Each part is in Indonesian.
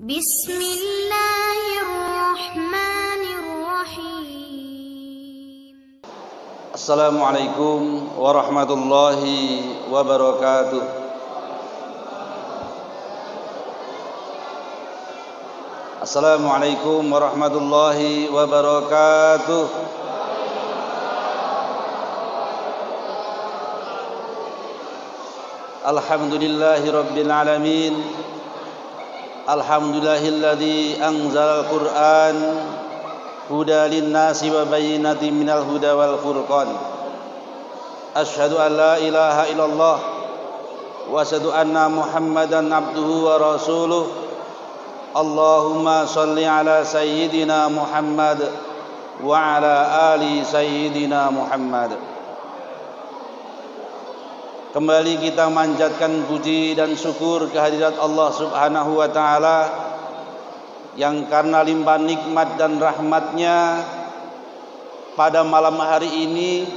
Bismillahirrahmanirrahim. Assalamualaikum warahmatullahi wabarakatuh. Assalamualaikum warahmatullahi wabarakatuh. Alhamdulillahi rabbil alamin. Alhamdulillahilladzi anzalal Qur'an huda linnasi wa bayyinatin minal huda wal furqan. Asyhadu an la ilaha illallah wa asyhadu anna Muhammadan abduhu wa rasuluh. Allahumma shalli ala sayyidina Muhammad wa ala ali sayyidina Muhammad. Kembali kita manjatkan puji dan syukur kehadirat Allah Subhanahu wa ta'ala yang karena limpah nikmat dan rahmatnya pada malam hari ini,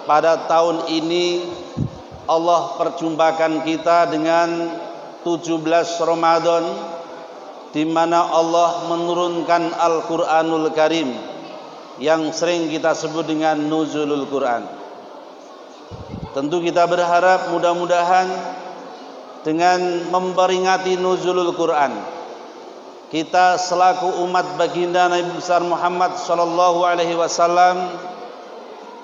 pada tahun ini Allah perjumpakan kita dengan 17 Ramadan, di mana Allah menurunkan Al-Quranul Karim yang sering kita sebut dengan Nuzulul Quran. Tentu kita berharap mudah-mudahan dengan memperingati Nuzulul Quran, kita selaku umat baginda Nabi besar Muhammad sallallahu alaihi wasallam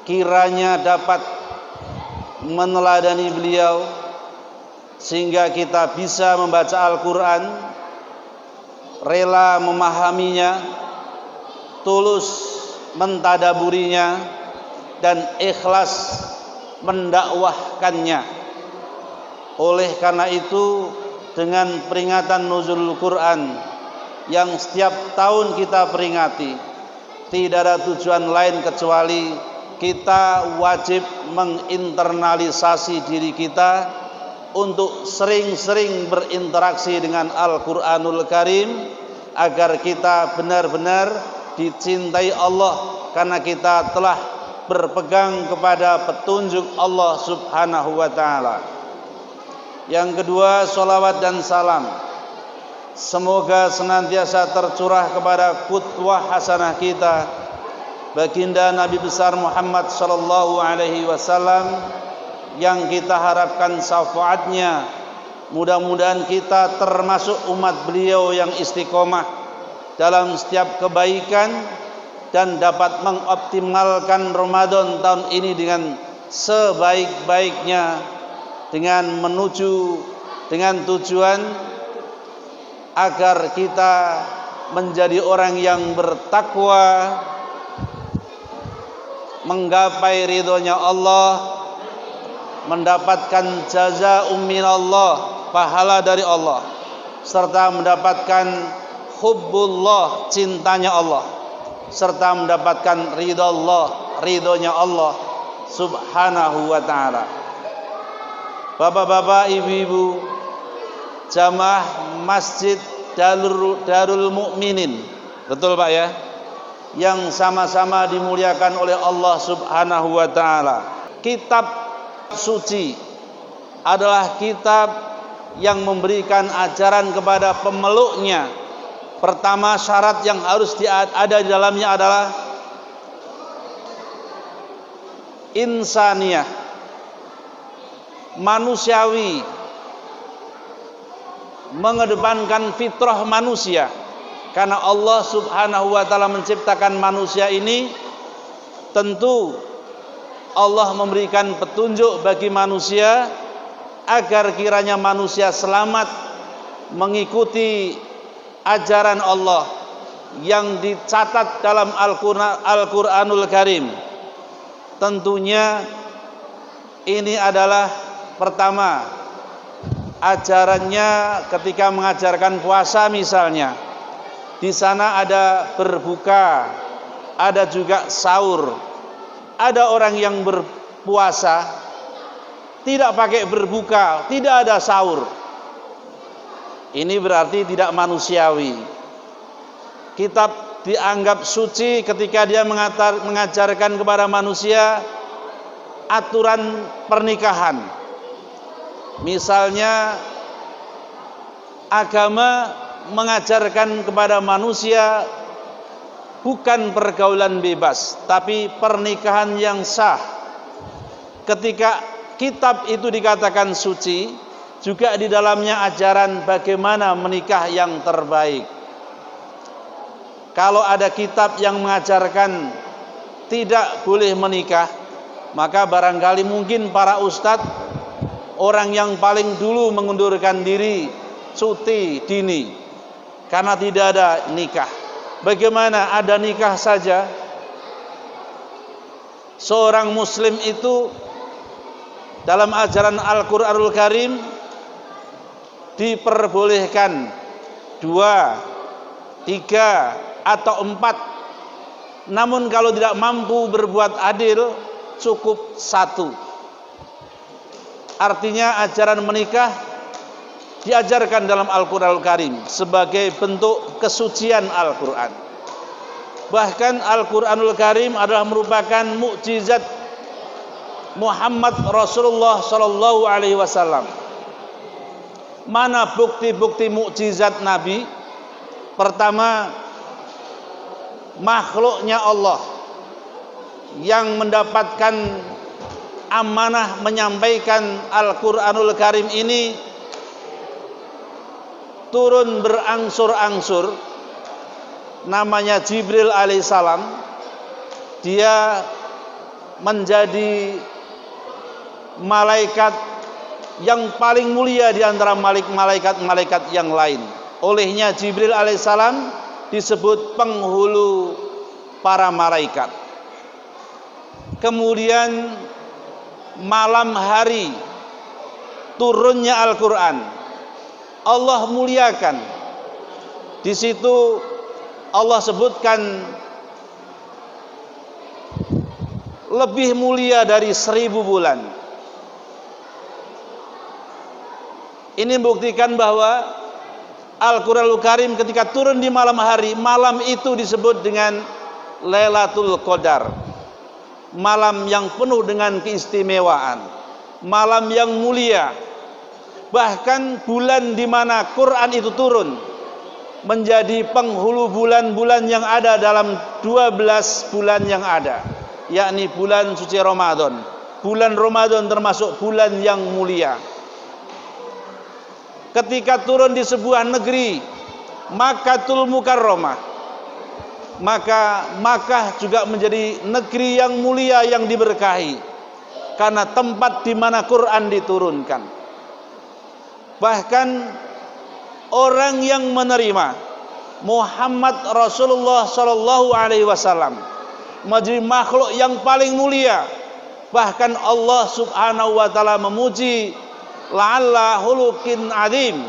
kiranya dapat meneladani beliau sehingga kita bisa membaca Al-Quran, rela memahaminya, tulus mentadaburinya, dan ikhlas mendakwahkannya. Oleh karena itu, dengan peringatan Nuzulul Quran yang setiap tahun kita peringati, tidak ada tujuan lain kecuali kita wajib menginternalisasi diri kita untuk sering-sering berinteraksi dengan Al-Quranul Karim, agar kita benar-benar dicintai Allah karena kita telah berpegang kepada petunjuk Allah Subhanahu wa ta'ala. Yang kedua, sholawat dan salam semoga senantiasa tercurah kepada qudwah hasanah kita, baginda Nabi besar Muhammad sallallahu alaihi wasallam, yang kita harapkan syafaatnya. Mudah-mudahan kita termasuk umat beliau yang istiqomah dalam setiap kebaikan dan dapat mengoptimalkan Ramadan tahun ini dengan sebaik-baiknya, dengan menuju dengan tujuan agar kita menjadi orang yang bertakwa, menggapai ridhonya Allah, mendapatkan jazaa'um minallah, pahala dari Allah, serta mendapatkan hubbullah, cintanya Allah, serta mendapatkan ridhonya Allah Subhanahu wa ta'ala. Bapak-bapak, ibu-ibu, jamaah Masjid Darul Mukminin, betul Pak ya, yang sama-sama dimuliakan oleh Allah Subhanahu wa ta'ala. Kitab suci adalah kitab yang memberikan ajaran kepada pemeluknya. Pertama, syarat yang harus ada di dalamnya adalah insaniyah, manusiawi, mengedepankan fitrah manusia. Karena Allah Subhanahu wa ta'ala menciptakan manusia ini, tentu Allah memberikan petunjuk bagi manusia agar kiranya manusia selamat mengikuti ajaran Allah yang dicatat dalam Al-Quranul Karim. Tentunya ini adalah pertama, ajarannya ketika mengajarkan puasa misalnya, di sana ada berbuka, ada juga sahur. Ada orang yang berpuasa tidak pakai berbuka, tidak ada sahur. Ini berarti tidak manusiawi. Kitab dianggap suci ketika dia mengajarkan kepada manusia aturan pernikahan. Misalnya agama mengajarkan kepada manusia bukan pergaulan bebas, tapi pernikahan yang sah. Ketika kitab itu dikatakan suci, juga di dalamnya ajaran bagaimana menikah yang terbaik. Kalau ada kitab yang mengajarkan tidak boleh menikah, maka barangkali mungkin para ustadz, orang yang paling dulu mengundurkan diri, cuti dini, karena tidak ada nikah. Bagaimana ada nikah saja? Seorang muslim itu dalam ajaran Al-Quranul Karim diperbolehkan 2, 3, atau 4. Namun kalau tidak mampu berbuat adil, cukup 1. Artinya ajaran menikah diajarkan dalam Al-Quranul Karim sebagai bentuk kesucian Al-Quran. Bahkan Al-Quranul Karim adalah merupakan mukjizat Muhammad Rasulullah Sallallahu Alaihi Wasallam. Mana bukti-bukti mukjizat Nabi? Pertama, makhluknya Allah yang mendapatkan amanah menyampaikan Al-Quranul Karim ini turun berangsur-angsur, namanya Jibril alaihissalam. Dia menjadi malaikat yang paling mulia di antara malaikat-malaikat yang lain. Olehnya Jibril alaihissalam disebut penghulu para malaikat. Kemudian malam hari turunnya Al-Quran, Allah muliakan. Di situ Allah sebutkan lebih mulia dari 1000 bulan. Ini membuktikan bahwa Al-Quranul Karim ketika turun di malam hari, malam itu disebut dengan Lailatul Qadar, malam yang penuh dengan keistimewaan, malam yang mulia. Bahkan bulan di mana Quran itu turun menjadi penghulu bulan-bulan yang ada dalam 12 bulan yang ada, yakni bulan suci Ramadan. Bulan Ramadan termasuk bulan yang mulia. Ketika turun di sebuah negeri, Makkatul Mukarramah, maka Makkah juga menjadi negeri yang mulia yang diberkahi karena tempat di mana Quran diturunkan. Bahkan orang yang menerima Muhammad Rasulullah Sallallahu Alaihi Wasallam menjadi makhluk yang paling mulia. Bahkan Allah Subhanahu Wa Taala memuji, la'alla hulukin adim,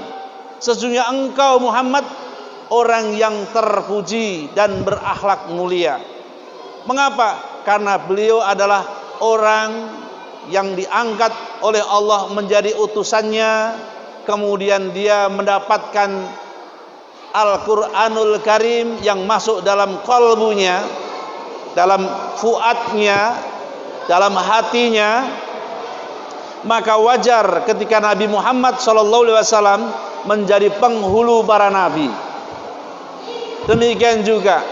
sesungguhnya engkau Muhammad orang yang terpuji dan berakhlak mulia. Mengapa? Karena beliau adalah orang yang diangkat oleh Allah menjadi utusannya. Kemudian dia mendapatkan Al-Quranul Karim yang masuk dalam qalbunya, dalam fuadnya, dalam hatinya. Maka wajar ketika Nabi Muhammad SAW menjadi penghulu para nabi. Demikian juga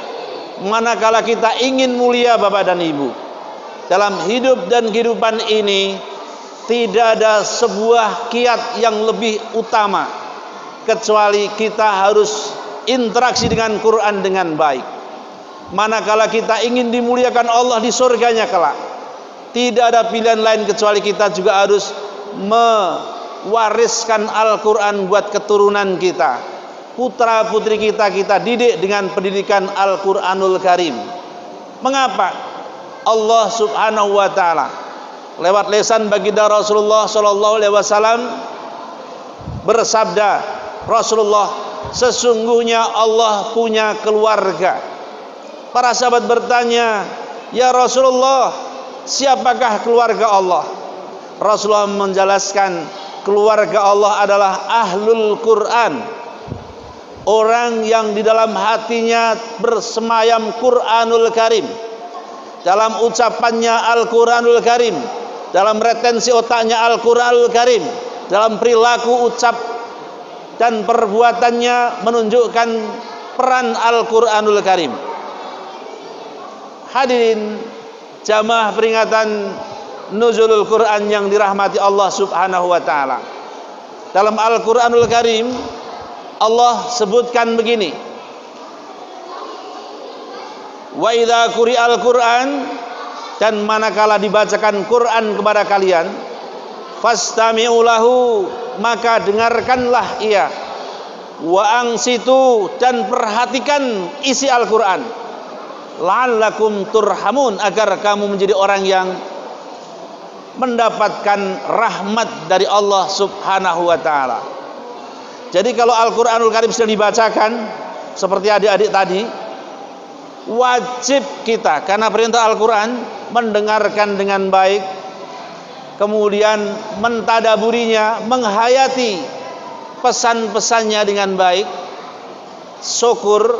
manakala kita ingin mulia Bapak dan Ibu dalam hidup dan kehidupan ini, tidak ada sebuah kiat yang lebih utama kecuali kita harus interaksi dengan Quran dengan baik. Manakala kita ingin dimuliakan Allah di surganya kelak, tidak ada pilihan lain kecuali kita juga harus mewariskan Al-Quran buat keturunan kita. Putra putri kita didik dengan pendidikan Al-Quranul Karim. Mengapa? Allah Subhanahu Wa Ta'ala lewat lisan baginda Rasulullah Sallallahu Alaihi Wasallam bersabda, Rasulullah, sesungguhnya Allah punya keluarga. Para sahabat bertanya, ya Rasulullah, siapakah keluarga Allah? Rasulullah menjelaskan, keluarga Allah adalah Ahlul Quran, orang yang di dalam hatinya bersemayam Quranul Karim, dalam ucapannya Al-Quranul Karim, dalam retensi otaknya Al-Quranul Karim, dalam perilaku ucap dan perbuatannya menunjukkan peran Al-Quranul Karim. Hadirin jamaah peringatan Nuzulul Quran yang dirahmati Allah Subhanahu wa taala. Dalam Al-Quranul Karim Allah sebutkan begini, wa idza quri'al Quran, dan manakala dibacakan Quran kepada kalian, fastami'u lahu, maka dengarkanlah ia, wa angsitu, dan perhatikan isi Al-Quran, la'allakum turhamun, agar kamu menjadi orang yang mendapatkan rahmat dari Allah Subhanahu wa taala. Jadi kalau Al-Qur'anul Karim sedang dibacakan seperti adik-adik tadi, wajib kita, karena perintah Al-Qur'an, mendengarkan dengan baik, kemudian mentadaburinya, menghayati pesan-pesannya dengan baik, syukur,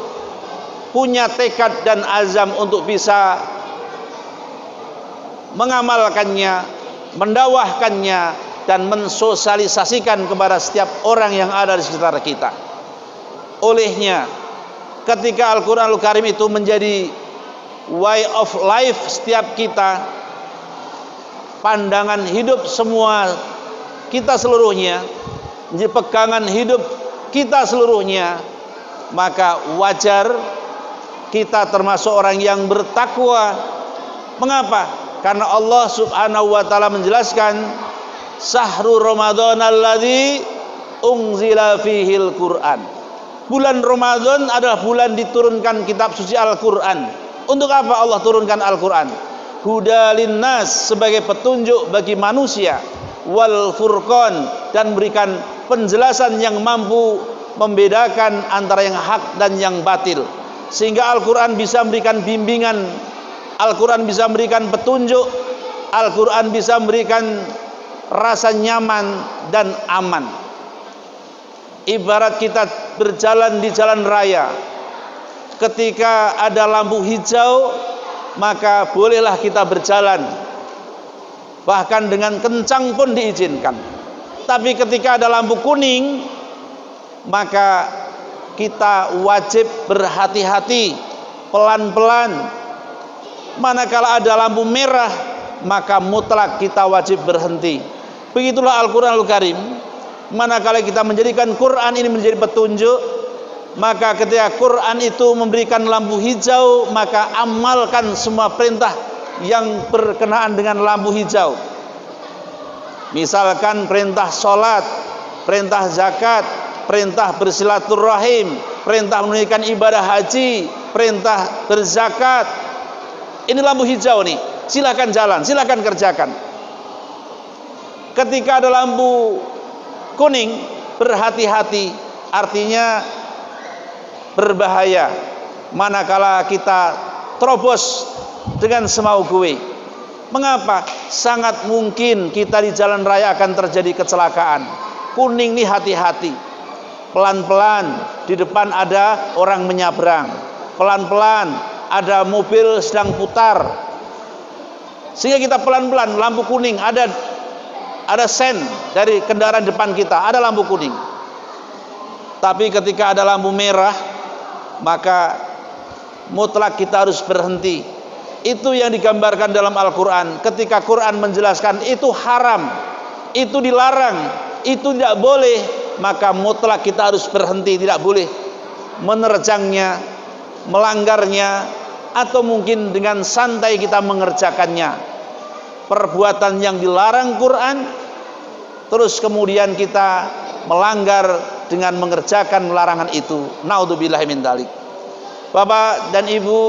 punya tekad dan azam untuk bisa mengamalkannya, mendakwahkannya, dan mensosialisasikan kepada setiap orang yang ada di sekitar kita. Olehnya, ketika Al-Quranul Karim itu menjadi way of life setiap kita, pandangan hidup semua kita seluruhnya, menjadi pegangan hidup kita seluruhnya, maka wajar kita termasuk orang yang bertakwa. Mengapa? Karena Allah Subhanahu wa taala menjelaskan, Syahrul Ramadan alladzi unzila fihil Quran. Bulan Ramadan adalah bulan diturunkan kitab suci Al-Quran. Untuk apa Allah turunkan Al-Quran? Hudalin nas, sebagai petunjuk bagi manusia, wal furqan, dan berikan penjelasan yang mampu membedakan antara yang hak dan yang batil, sehingga Al-Quran bisa memberikan bimbingan, Al-Quran bisa memberikan petunjuk, Al-Quran bisa memberikan rasa nyaman dan aman. Ibarat kita berjalan di jalan raya, ketika ada lampu hijau, maka bolehlah kita berjalan, bahkan dengan kencang pun diizinkan. Tapi ketika ada lampu kuning, maka kita wajib berhati-hati, pelan-pelan. Manakala ada lampu merah, maka mutlak kita wajib berhenti. Begitulah Al-Quranul Karim. Manakala kita menjadikan Quran ini menjadi petunjuk, maka ketika Quran itu memberikan lampu hijau, maka amalkan semua perintah yang berkenaan dengan lampu hijau. Misalkan perintah sholat, perintah zakat, perintah bersilaturahim, perintah menunaikan ibadah haji, perintah berzakat. Ini lampu hijau nih, silakan jalan, silakan kerjakan. Ketika ada lampu kuning, berhati-hati, artinya berbahaya. Manakala kita terobos dengan semau gue. Mengapa? Sangat mungkin kita di jalan raya akan terjadi kecelakaan. Kuning nih, hati-hati. Pelan-pelan, di depan ada orang menyabrang. Pelan-pelan, ada mobil sedang putar, sehingga kita pelan-pelan. Lampu kuning, ada sen dari kendaraan depan kita, ada lampu kuning. Tapi ketika ada lampu merah, maka mutlak kita harus berhenti. Itu yang digambarkan dalam Al-Quran. Ketika Quran menjelaskan itu haram, itu dilarang, itu tidak boleh, maka mutlak kita harus berhenti, tidak boleh menerjangnya, melanggarnya, atau mungkin dengan santai kita mengerjakannya. Perbuatan yang dilarang Quran, terus kemudian kita melanggar dengan mengerjakan larangan itu. Naudzubillahi min dzalik. Bapak dan Ibu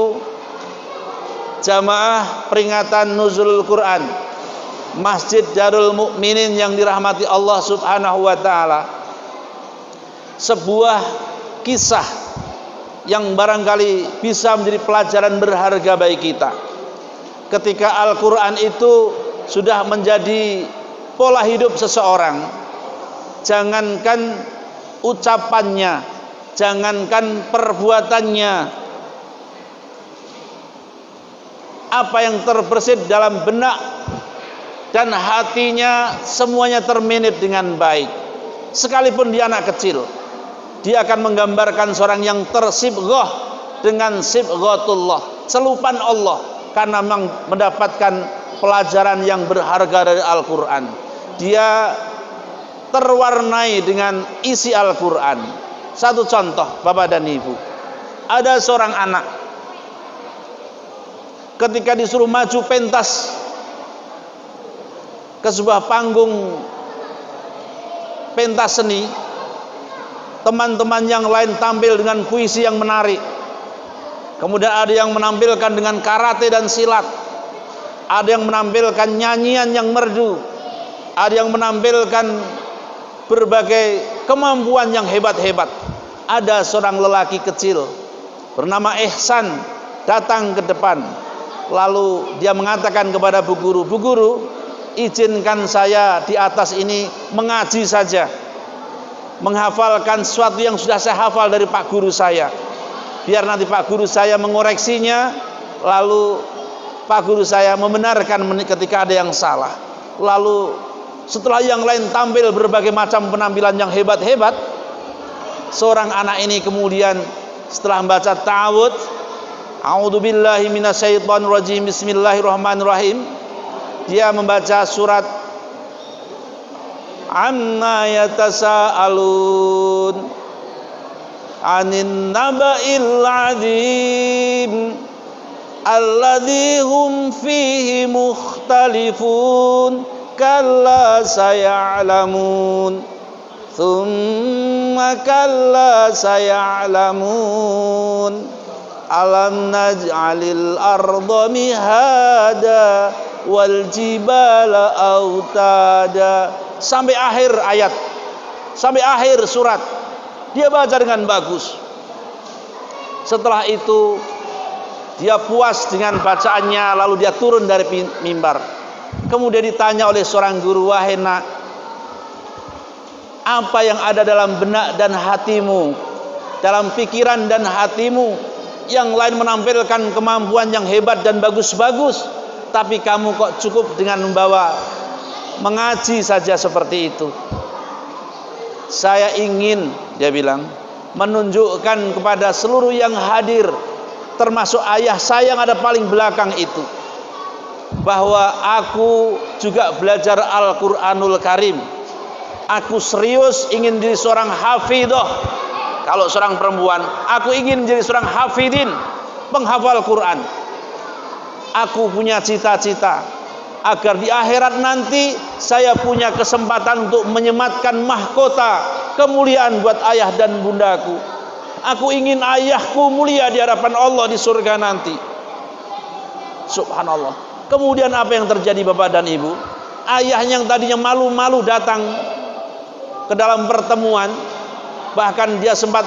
jamaah peringatan Nuzulul Quran, Masjid Darul Mukminin yang dirahmati Allah Subhanahu wa taala, sebuah kisah yang barangkali bisa menjadi pelajaran berharga bagi kita. Ketika Al-Quran itu sudah menjadi pola hidup seseorang, jangankan ucapannya, jangankan perbuatannya, apa yang terbersit dalam benak dan hatinya, semuanya termanage dengan baik. Sekalipun dia anak kecil, dia akan menggambarkan seorang yang tersibghah dengan sibghatullah, celupan Allah, karena mendapatkan pelajaran yang berharga dari Al-Quran. Dia terwarnai dengan isi Al-Quran. Satu contoh, Bapak dan Ibu, ada seorang anak ketika disuruh maju pentas ke sebuah panggung pentas seni, teman-teman yang lain tampil dengan puisi yang menarik, kemudian ada yang menampilkan dengan karate dan silat, ada yang menampilkan nyanyian yang merdu, ada yang menampilkan berbagai kemampuan yang hebat-hebat. Ada seorang lelaki kecil bernama Ihsan datang ke depan, lalu dia mengatakan kepada bu guru, "Bu guru, izinkan saya di atas ini mengaji saja, menghafalkan sesuatu yang sudah saya hafal dari Pak Guru saya. Biar nanti Pak Guru saya mengoreksinya, lalu Pak Guru saya membenarkan ketika ada yang salah." Lalu setelah yang lain tampil berbagai macam penampilan yang hebat-hebat, seorang anak ini kemudian setelah membaca ta'awudz, a'udzubillahi minasyaitonirrajim, bismillahirrahmanirrahim, dia membaca surat Amma yatasaalun anin naba'il adzim alladzi hum fihi mukhtalifun kalla saya'lamun thumma kalla saya'lamun alam naj'alil arda mihada wal jibala autada, sampai akhir ayat, sampai akhir surat dia baca dengan bagus. Setelah itu dia puas dengan bacaannya, lalu dia turun dari mimbar. Kemudian ditanya oleh seorang guru, "Wahai nak, apa yang ada dalam benak dan hatimu, dalam pikiran dan hatimu? Yang lain menampilkan kemampuan yang hebat dan bagus-bagus, tapi kamu kok cukup dengan membawa mengaji saja seperti itu?" "Saya ingin," dia bilang, "menunjukkan kepada seluruh yang hadir, termasuk ayah saya yang ada paling belakang itu, bahwa aku juga belajar Al-Quranul Karim. Aku serius ingin jadi seorang hafidhah. Kalau seorang perempuan, aku ingin menjadi seorang hafidin, penghafal Quran. Aku punya cita-cita agar di akhirat nanti saya punya kesempatan untuk menyematkan mahkota kemuliaan buat ayah dan bundaku. Aku ingin ayahku mulia di hadapan Allah di surga nanti." Subhanallah. Kemudian apa yang terjadi, Bapak dan Ibu? Ayahnya yang tadinya malu-malu datang ke dalam pertemuan, bahkan dia sempat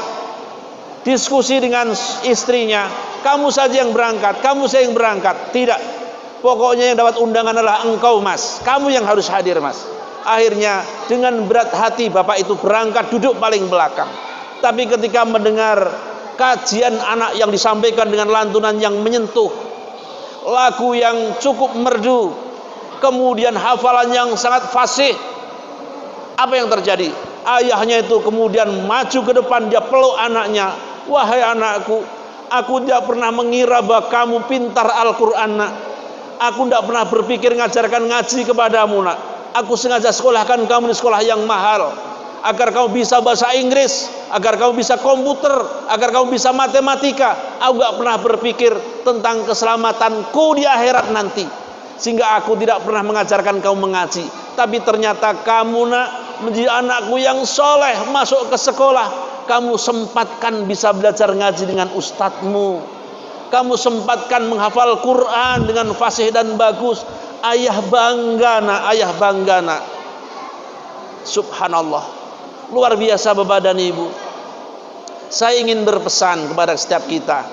diskusi dengan istrinya, "Kamu saja yang berangkat, kamu saja yang berangkat." "Tidak, pokoknya yang dapat undangan adalah engkau, Mas. Kamu yang harus hadir, Mas." Akhirnya dengan berat hati bapak itu berangkat duduk paling belakang. Tapi ketika mendengar kajian anak yang disampaikan dengan lantunan yang menyentuh, lagu yang cukup merdu, kemudian hafalan yang sangat fasih, apa yang terjadi? Ayahnya itu kemudian maju ke depan, dia peluk anaknya. "Wahai anakku, aku tidak pernah mengira bahwa kamu pintar Al-Quran, nak. Aku tidak pernah berpikir mengajarkan ngaji kepadamu, nak. Aku sengaja sekolahkan kamu di sekolah yang mahal, agar kamu bisa bahasa Inggris, agar kamu bisa komputer, agar kamu bisa matematika. Aku tidak pernah berpikir tentang keselamatanku di akhirat nanti, sehingga aku tidak pernah mengajarkan kamu mengaji. Tapi ternyata kamu, nak, menjadi anakku yang soleh, masuk ke sekolah. Kamu sempatkan bisa belajar ngaji dengan ustadzmu. Kamu sempatkan menghafal Quran dengan fasih dan bagus. Ayah bangga, nak, ayah bangga, nak." Subhanallah. Luar biasa, Bapak dan Ibu. Saya ingin berpesan kepada setiap kita,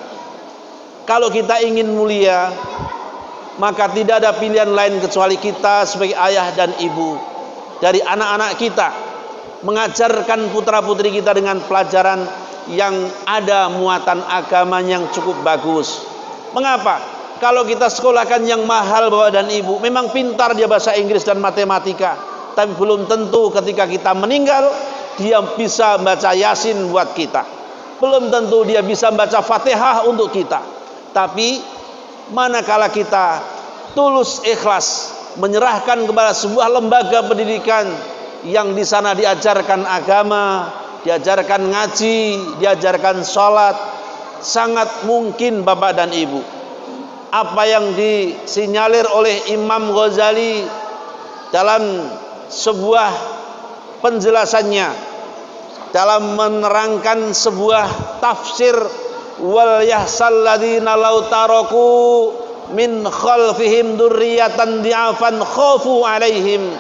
kalau kita ingin mulia, maka tidak ada pilihan lain kecuali kita sebagai ayah dan ibu dari anak-anak kita mengajarkan putra-putri kita dengan pelajaran yang ada muatan agama yang cukup bagus. Mengapa? Kalau kita sekolahkan yang mahal, Bapak dan Ibu, memang pintar dia bahasa Inggris dan matematika, tapi belum tentu ketika kita meninggal dia bisa baca Yasin buat kita, belum tentu dia bisa baca Fatihah untuk kita. Tapi manakala kita tulus ikhlas menyerahkan kepada sebuah lembaga pendidikan yang di sana diajarkan agama, diajarkan ngaji, diajarkan sholat, sangat mungkin Bapak dan Ibu, apa yang disinyalir oleh Imam Ghazali dalam sebuah penjelasannya, dalam menerangkan sebuah tafsir, wal yahsal ladzina law taraku min khalfihim dzurriyyatan di'afan khafu alaihim.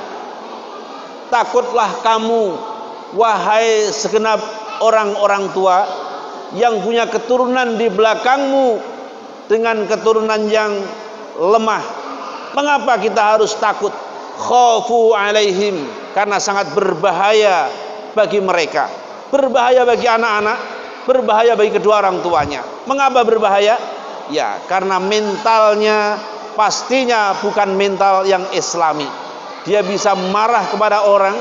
Takutlah kamu wahai segenap orang-orang tua yang punya keturunan di belakangmu dengan keturunan yang lemah. Mengapa kita harus takut? Khafu alaihim, karena sangat berbahaya bagi mereka, berbahaya bagi anak-anak, berbahaya bagi kedua orang tuanya. Mengapa berbahaya? Ya, karena mentalnya pastinya bukan mental yang islami. Dia bisa marah kepada orang,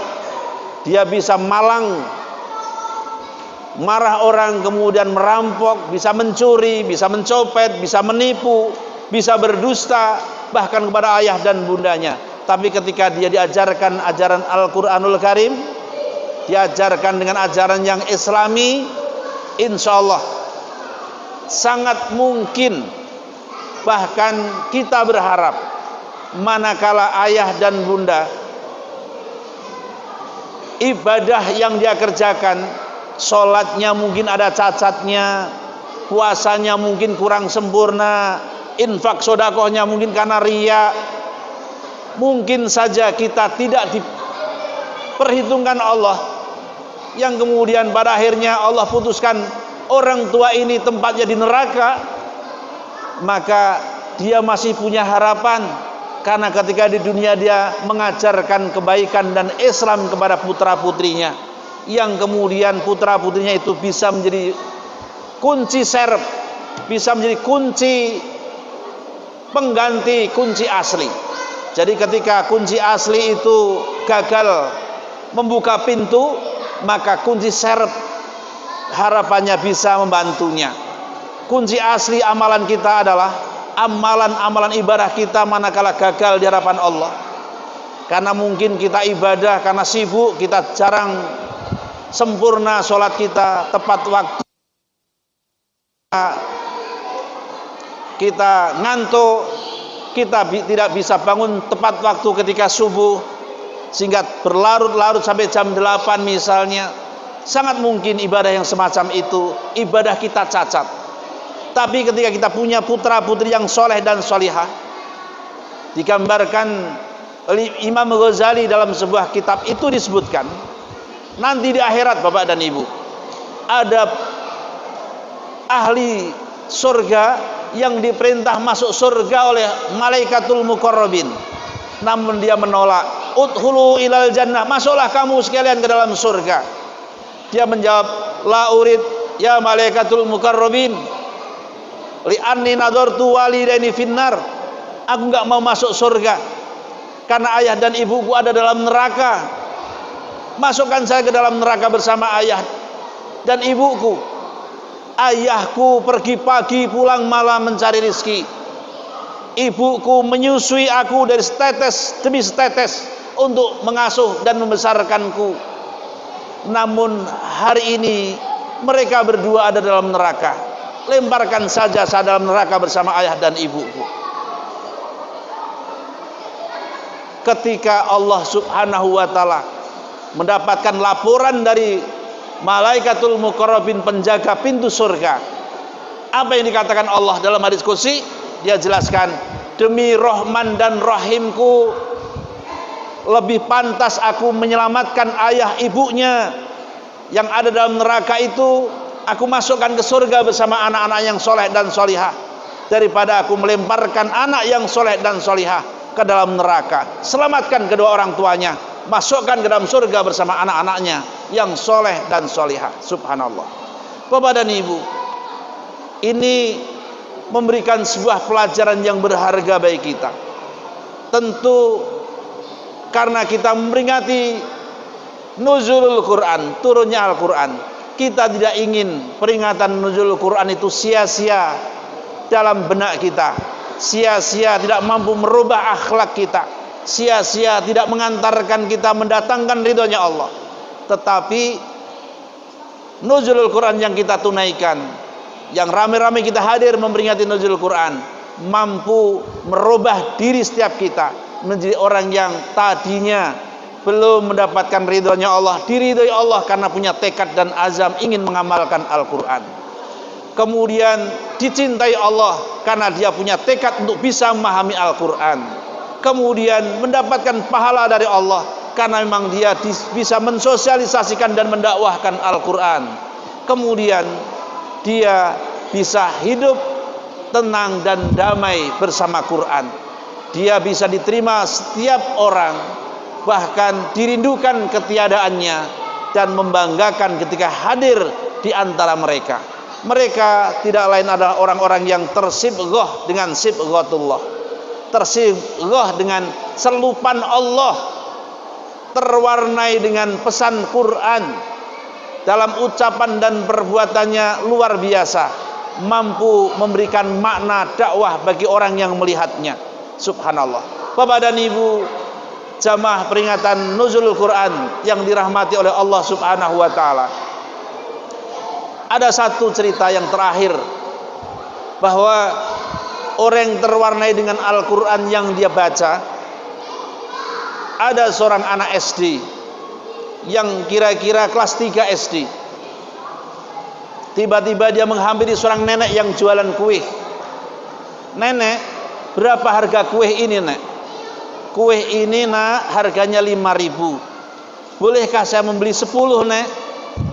dia bisa marah orang, kemudian merampok, bisa mencuri, bisa mencopet, bisa menipu, bisa berdusta, bahkan kepada ayah dan bundanya. Tapi ketika dia diajarkan ajaran Al-Quranul Karim, diajarkan dengan ajaran yang islami, insya Allah sangat mungkin, bahkan kita berharap, manakala ayah dan bunda ibadah yang dia kerjakan, sholatnya mungkin ada cacatnya, puasanya mungkin kurang sempurna, infak sodakohnya mungkin karena riya, mungkin saja kita tidak diperhitungkan Allah, yang kemudian pada akhirnya Allah putuskan orang tua ini tempatnya di neraka. Maka dia masih punya harapan, karena ketika di dunia dia mengajarkan kebaikan dan Islam kepada putra putrinya, yang kemudian putra putrinya itu bisa menjadi kunci serep, bisa menjadi kunci pengganti kunci asli. Jadi ketika kunci asli itu gagal membuka pintu, maka kunci serep harapannya bisa membantunya. Kunci asli amalan kita adalah amalan-amalan ibadah kita manakala gagal di hadapan Allah. Karena mungkin kita ibadah karena sibuk, kita jarang sempurna sholat kita tepat waktu, kita ngantuk, kita tidak bisa bangun tepat waktu ketika subuh, sehingga berlarut-larut sampai jam 8 misalnya. Sangat mungkin ibadah yang semacam itu ibadah kita cacat. Tapi ketika kita punya putra putri yang soleh dan solihah, digambarkan oleh Imam Ghazali dalam sebuah kitab itu disebutkan, nanti di akhirat Bapak dan Ibu ada ahli surga yang diperintah masuk surga oleh malaikatul muqarrabin, namun dia menolak. Udkhulu ilal jannah, masuklah kamu sekalian ke dalam surga. Dia menjawab, la urid ya malaikatul muqarrabin, li anni nadartu walidaini finnar. Aku enggak mau masuk surga karena ayah dan ibuku ada dalam neraka. Masukkan saya ke dalam neraka bersama ayah dan ibuku. Ayahku pergi pagi pulang malam mencari rezeki. Ibuku menyusui aku dari setetes demi setetes untuk mengasuh dan membesarkanku. Namun hari ini mereka berdua ada dalam neraka. Lemparkan saja saya dalam neraka bersama ayah dan ibuku. Ketika Allah Subhanahu wa ta'ala mendapatkan laporan dari malaikatul muqarrabin, penjaga pintu surga, apa yang dikatakan Allah dalam hadis qudsi? Dia jelaskan, demi Rahman dan Rahimku, lebih pantas aku menyelamatkan ayah ibunya yang ada dalam neraka itu, aku masukkan ke surga bersama anak-anak yang soleh dan solihah, daripada aku melemparkan anak yang soleh dan solihah ke dalam neraka. Selamatkan kedua orang tuanya, masukkan ke dalam surga bersama anak-anaknya yang soleh dan solihah. Subhanallah. Bapak dan Ibu, ini memberikan sebuah pelajaran yang berharga bagi kita. Tentu karena kita memperingati nuzulul Quran, turunnya Al-Quran. Kita tidak ingin peringatan nuzulul Quran itu sia-sia dalam benak kita, sia-sia tidak mampu merubah akhlak kita, sia-sia tidak mengantarkan kita mendatangkan ridhonya Allah. Tetapi nuzulul Quran yang kita tunaikan, yang rame-rame kita hadir memperingati nuzulul Quran, mampu merubah diri setiap kita menjadi orang yang tadinya belum mendapatkan ridhonya Allah, diridhoi Allah karena punya tekad dan azam ingin mengamalkan Al-Quran. Kemudian dicintai Allah karena dia punya tekad untuk bisa memahami Al-Quran. Kemudian mendapatkan pahala dari Allah karena memang dia bisa mensosialisasikan dan mendakwahkan Al-Quran. Kemudian dia bisa hidup tenang dan damai bersama Quran. Dia bisa diterima setiap orang, bahkan dirindukan ketiadaannya dan membanggakan ketika hadir di antara mereka. Mereka tidak lain adalah orang-orang yang tersibghah dengan sibghatullah, tersibghah dengan selupan Allah, terwarnai dengan pesan Quran, dalam ucapan dan perbuatannya luar biasa, mampu memberikan makna dakwah bagi orang yang melihatnya. Subhanallah. Bapak dan Ibu jamaah peringatan nuzulul Quran yang dirahmati oleh Allah Subhanahu wa taala. Ada satu cerita yang terakhir, bahwa orang yang terwarnai dengan Al-Quran yang dia baca, ada seorang anak SD yang kira-kira kelas 3 SD. Tiba-tiba dia menghampiri seorang nenek yang jualan kue. Nenek, berapa harga kue ini, Nek? Kue ini, Nak, harganya 5.000. Bolehkah saya membeli 10, Nek?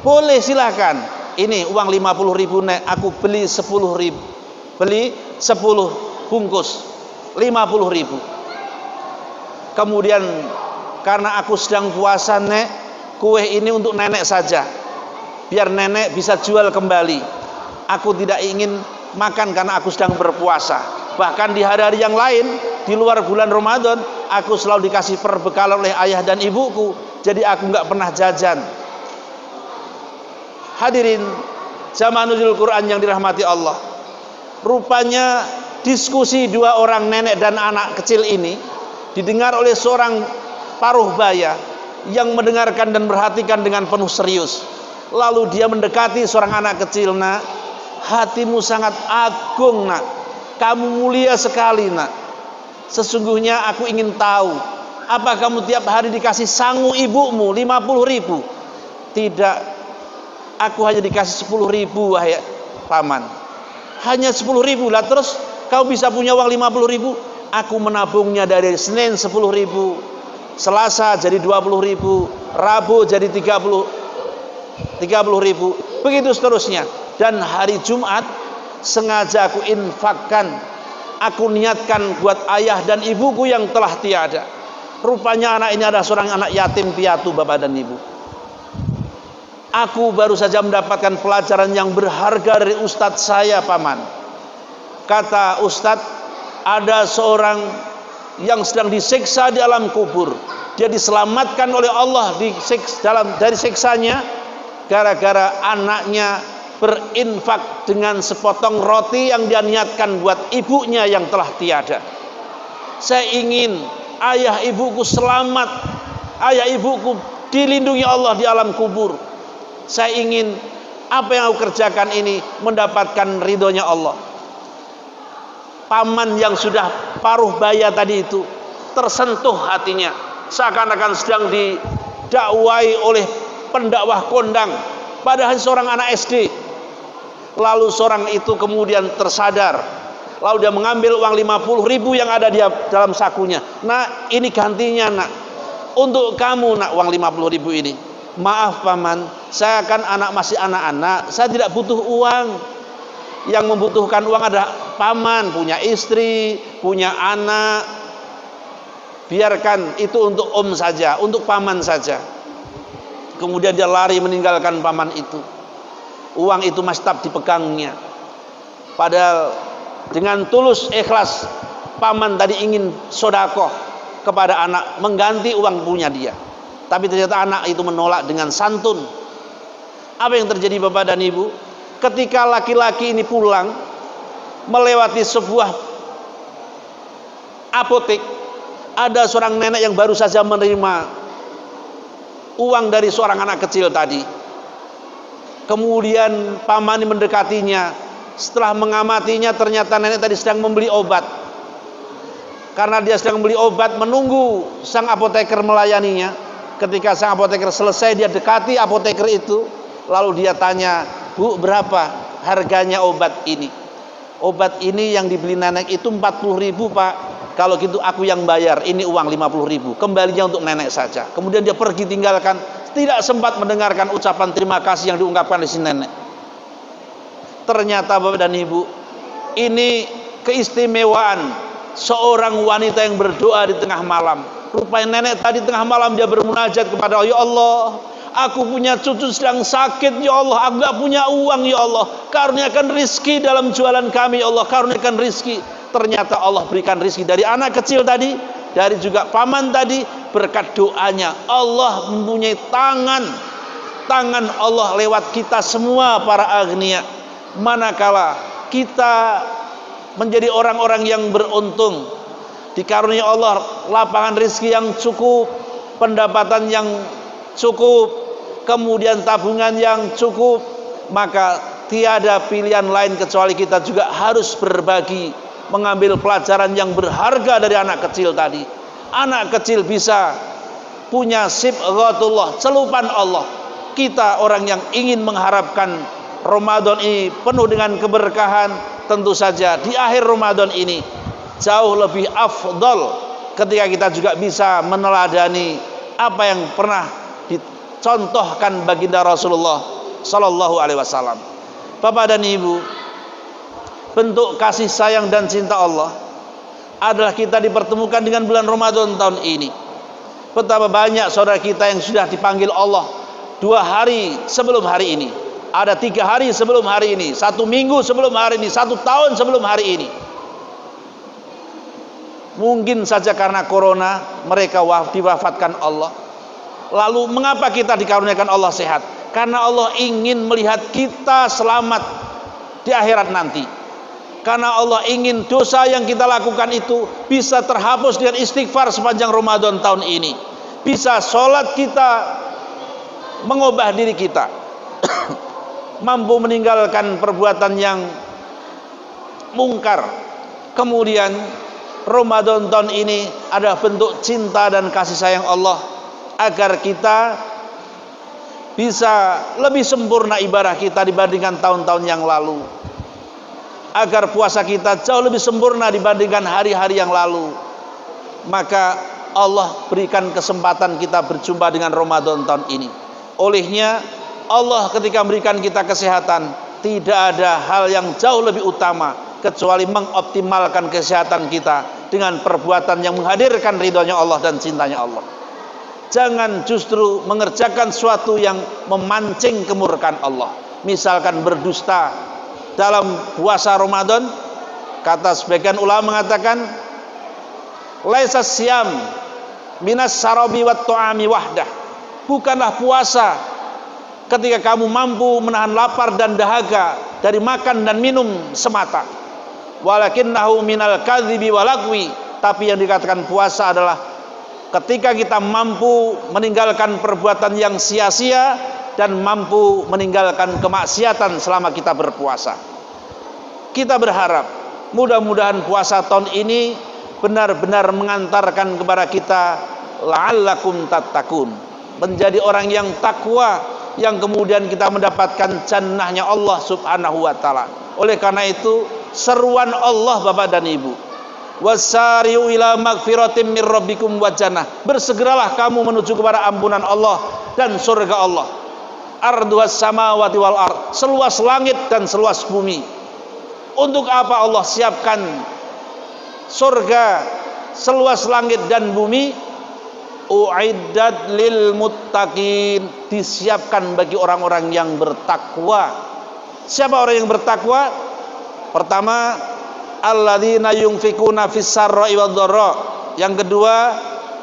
Boleh, silakan. Ini uang 50.000, Nek. Aku beli 10.000. Beli 10 bungkus 50.000. Kemudian karena aku sedang puasa, Nek, kue ini untuk nenek saja, biar nenek bisa jual kembali. Aku tidak ingin makan karena aku sedang berpuasa. Bahkan di hari-hari yang lain di luar bulan Ramadan, aku selalu dikasih perbekalan oleh ayah dan ibuku, jadi aku nggak pernah jajan. Hadirin jamaah nuzul Quran yang dirahmati Allah, rupanya diskusi dua orang nenek dan anak kecil ini didengar oleh seorang paruh baya yang mendengarkan dan perhatikan dengan penuh serius. Lalu dia mendekati seorang anak kecil. Nak, hatimu sangat agung, Nak. Kamu mulia sekali, Nak. Sesungguhnya aku ingin tahu, apa kamu tiap hari dikasih sangu ibumu 50.000? Tidak, aku hanya dikasih 10.000, wahai paman. Hanya 10.000 lah, terus kamu bisa punya uang 50.000? Aku menabungnya dari Senin 10.000, Selasa jadi 20.000, Rabu jadi 30.000, begitu seterusnya. Dan hari Jumat sengaja aku infakkan, aku niatkan buat ayah dan ibuku yang telah tiada. Rupanya anak ini adalah seorang anak yatim piatu, Bapak dan Ibu. Aku baru saja mendapatkan pelajaran yang berharga dari ustadz saya, paman. Kata ustadz, ada seorang yang sedang disiksa di alam kubur. Dia diselamatkan oleh Allah dari siksanya gara-gara anaknya berinfak dengan sepotong roti yang dia niatkan buat ibunya yang telah tiada. Saya ingin ayah ibuku selamat, ayah ibuku dilindungi Allah di alam kubur. Saya ingin apa yang aku kerjakan ini mendapatkan ridhonya Allah. Paman yang sudah paruh baya tadi itu tersentuh hatinya, seakan-akan sedang didakwai oleh pendakwah kondang, padahal seorang anak SD. Lalu seorang itu kemudian tersadar, lalu dia mengambil uang 50.000 yang ada di dalam sakunya. Nak, ini gantinya, Nak, untuk kamu, Nak, uang 50.000 ini. Maaf paman, saya kan masih anak-anak, saya tidak butuh uang. Yang membutuhkan uang adalah paman, punya istri, punya anak. Biarkan itu untuk om saja, untuk paman saja. Kemudian dia lari meninggalkan paman itu. Uang itu masih tetap dipegangnya. Padahal dengan tulus ikhlas, paman tadi ingin sodakoh kepada anak, mengganti uang punya dia. Tapi ternyata anak itu menolak dengan santun. Apa yang terjadi Bapak dan Ibu? Ketika laki-laki ini pulang melewati sebuah apotek, ada seorang nenek yang baru saja menerima uang dari seorang anak kecil tadi. Kemudian paman mendekatinya. Setelah mengamatinya, ternyata nenek tadi sedang membeli obat. Karena dia sedang membeli obat, menunggu sang apoteker melayaninya. Ketika sang apoteker selesai, dia dekati apoteker itu. Lalu dia tanya, "Bu, berapa harganya obat ini?" "Obat ini yang dibeli nenek itu 40.000 Pak." "Kalau gitu aku yang bayar, ini uang 50.000, kembalinya untuk nenek saja." Kemudian dia pergi tinggalkan, tidak sempat mendengarkan ucapan terima kasih yang diungkapkan oleh si nenek. Ternyata Bapak dan Ibu, ini keistimewaan seorang wanita yang berdoa di tengah malam. Rupanya nenek tadi tengah malam dia bermunajat kepada Allah, "Ya Allah, aku punya cucu sedang sakit, ya Allah, aku gak punya uang, ya Allah, karuniakan rizki dalam jualan kami, ya Allah, karuniakan rizki." Ternyata Allah berikan rizki dari anak kecil tadi, dari juga paman tadi, berkat doanya. Allah mempunyai tangan Allah lewat kita semua para agnia. Manakala kita menjadi orang-orang yang beruntung, dikaruniai Allah lapangan rizki yang cukup, pendapatan yang cukup, kemudian tabungan yang cukup, maka tiada pilihan lain kecuali kita juga harus berbagi, mengambil pelajaran yang berharga dari anak kecil tadi. Anak kecil bisa punya sibghatullah, celupan Allah. Kita orang yang ingin mengharapkan Ramadan ini penuh dengan keberkahan, tentu saja di akhir Ramadan ini jauh lebih afdal ketika kita juga bisa meneladani apa yang pernah dicontohkan baginda Rasulullah Sallallahu Alaihi Wasallam. Bapak dan Ibu, bentuk kasih sayang dan cinta Allah adalah kita dipertemukan dengan bulan Ramadan tahun ini. Betapa banyak saudara kita yang sudah dipanggil Allah 2 hari sebelum hari ini, ada 3 hari sebelum hari ini, 1 minggu sebelum hari ini, 1 tahun sebelum hari ini. Mungkin saja karena corona mereka diwafatkan Allah. Lalu mengapa kita dikaruniakan Allah sehat? Karena Allah ingin melihat kita selamat di akhirat nanti. Karena Allah ingin dosa yang kita lakukan itu bisa terhapus dengan istighfar sepanjang Ramadan tahun ini. Bisa sholat kita mengubah diri kita, mampu meninggalkan perbuatan yang mungkar. Kemudian Ramadan tahun ini adalah bentuk cinta dan kasih sayang Allah agar kita bisa lebih sempurna ibadah kita dibandingkan tahun-tahun yang lalu, agar puasa kita jauh lebih sempurna dibandingkan hari-hari yang lalu. Maka Allah berikan kesempatan kita berjumpa dengan Ramadan tahun ini. Olehnya Allah ketika memberikan kita kesehatan, tidak ada hal yang jauh lebih utama kecuali mengoptimalkan kesehatan kita dengan perbuatan yang menghadirkan ridhonya Allah dan cintanya Allah. Jangan justru mengerjakan sesuatu yang memancing kemurkaan Allah. Misalkan berdusta dalam puasa Ramadan. Kata sebagian ulama mengatakan, laisa siyam minas sarabi wat ta'ami wahdah. Bukanlah puasa ketika kamu mampu menahan lapar dan dahaga dari makan dan minum semata. Walakinnahu minal kadhibi walagwi. Tapi yang dikatakan puasa adalah ketika kita mampu meninggalkan perbuatan yang sia-sia dan mampu meninggalkan kemaksiatan selama kita berpuasa. Kita berharap mudah-mudahan puasa tahun ini benar-benar mengantarkan kepada kita la'allakum tattaqun, menjadi orang yang takwa, yang kemudian kita mendapatkan jannahnya Allah Subhanahu wa taala. Oleh karena itu seruan Allah Bapak dan Ibu, wasari'u ila magfiratin mir rabbikum wa jannah, bersegeralah kamu menuju kepada ampunan Allah dan surga Allah. Arduhas samawati wal ard, seluas langit dan seluas bumi. Untuk apa Allah siapkan surga seluas langit dan bumi? Uiddat lil muttaqin, disiapkan bagi orang-orang yang bertakwa. Siapa orang yang bertakwa? Pertama, alladzina yunfikuna fis sarra'i wad dharra. Yang kedua,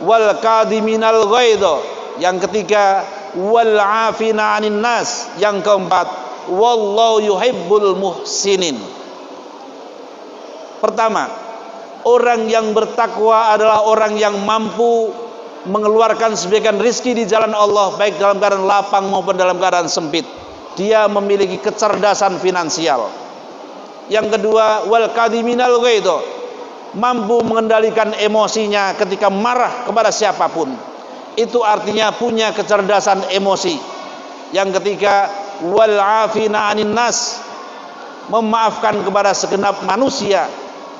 wal kadhiminal ghaidha. Yang ketiga, wal 'afina 'anil nas. Yang keempat, wallahu yuhibbul muhsinin. Pertama, orang yang bertakwa adalah orang yang mampu mengeluarkan sebagian rizki di jalan Allah, baik dalam keadaan lapang maupun dalam keadaan sempit. Dia memiliki kecerdasan finansial. Yang kedua, wal kadhiminal ghaidh, mampu mengendalikan emosinya ketika marah kepada siapapun. Itu artinya punya kecerdasan emosi. Yang ketiga, wal 'afina 'anil nas, memaafkan kepada segenap manusia.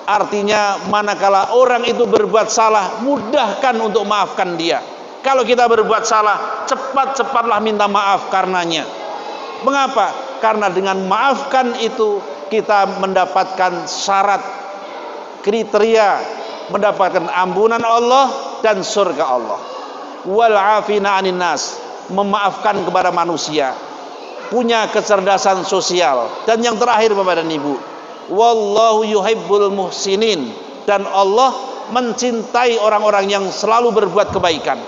Artinya manakala orang itu berbuat salah, mudahkan untuk maafkan dia. Kalau kita berbuat salah, cepat-cepatlah minta maaf karenanya. Mengapa? Karena dengan maafkan itu kita mendapatkan syarat, kriteria mendapatkan ampunan Allah dan surga Allah. Wal 'afina 'anil nas, memaafkan kepada manusia, punya kecerdasan sosial. Dan yang terakhir Bapak dan Ibu, wallahu yuhibbul muhsinin, dan Allah mencintai orang-orang yang selalu berbuat kebaikan.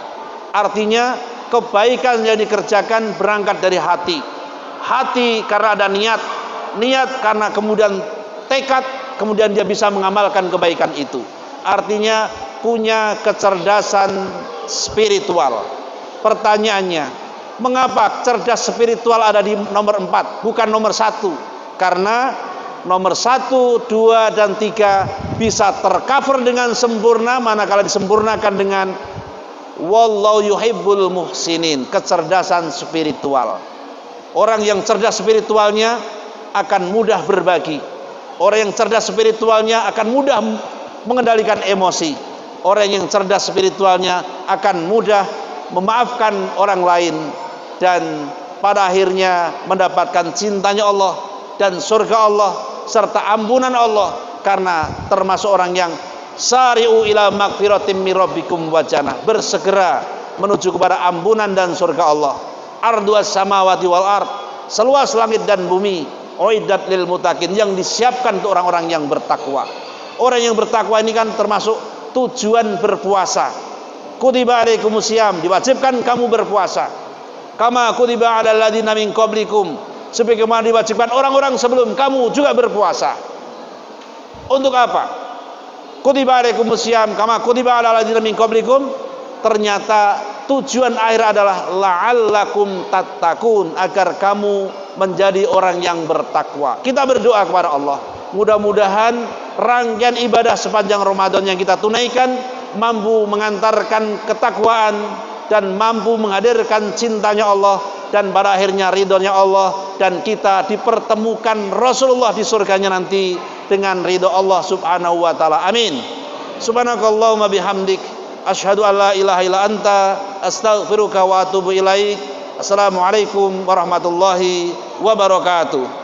Artinya kebaikan yang dikerjakan berangkat dari hati. Hati karena ada niat, niat karena kemudian tekad, kemudian dia bisa mengamalkan kebaikan itu. Artinya punya kecerdasan spiritual. Pertanyaannya, mengapa cerdas spiritual ada di nomor 4 bukan nomor 1? Karena nomor 1, 2, dan 3 bisa tercover dengan sempurna manakala disempurnakan dengan wallahu yuhibbul muhsinin, kecerdasan spiritual. Orang yang cerdas spiritualnya akan mudah berbagi. Orang yang cerdas spiritualnya akan mudah mengendalikan emosi. Orang yang cerdas spiritualnya akan mudah memaafkan orang lain dan pada akhirnya mendapatkan cintanya Allah dan surga Allah serta ampunan Allah, karena termasuk orang yang sari'u ila magfiratim min rabbikum wa jannah, bersegera menuju kepada ampunan dan surga Allah. Arduas samawati wal ard, seluas langit dan bumi, uiddat lil muttaqin, yang disiapkan untuk orang-orang yang bertakwa. Orang yang bertakwa ini kan termasuk tujuan berpuasa. Kutiba alaikumusiyam, diwajibkan kamu berpuasa. Kama kutiba alal ladzina min qablikum, sebagaimana diwajibkan orang-orang sebelum kamu juga berpuasa. Untuk apa? Kutiba alaikumusiyam kama kutiba alal ladzina min qablikum. Ternyata tujuan akhir adalah la'allakum tattaqun, agar kamu menjadi orang yang bertakwa. Kita berdoa kepada Allah, mudah-mudahan rangkaian ibadah sepanjang Ramadan yang kita tunaikan mampu mengantarkan ketakwaan dan mampu menghadirkan cintanya Allah dan pada akhirnya ridhonya Allah, dan kita dipertemukan Rasulullah di surganya nanti dengan ridho Allah subhanahu wa ta'ala. Amin. Subhanakallahumma bihamdik, asyhadu an la ilaha illa anta, astaghfiruka wa atubu ilaik. Assalamualaikum warahmatullahi wabarakatuh.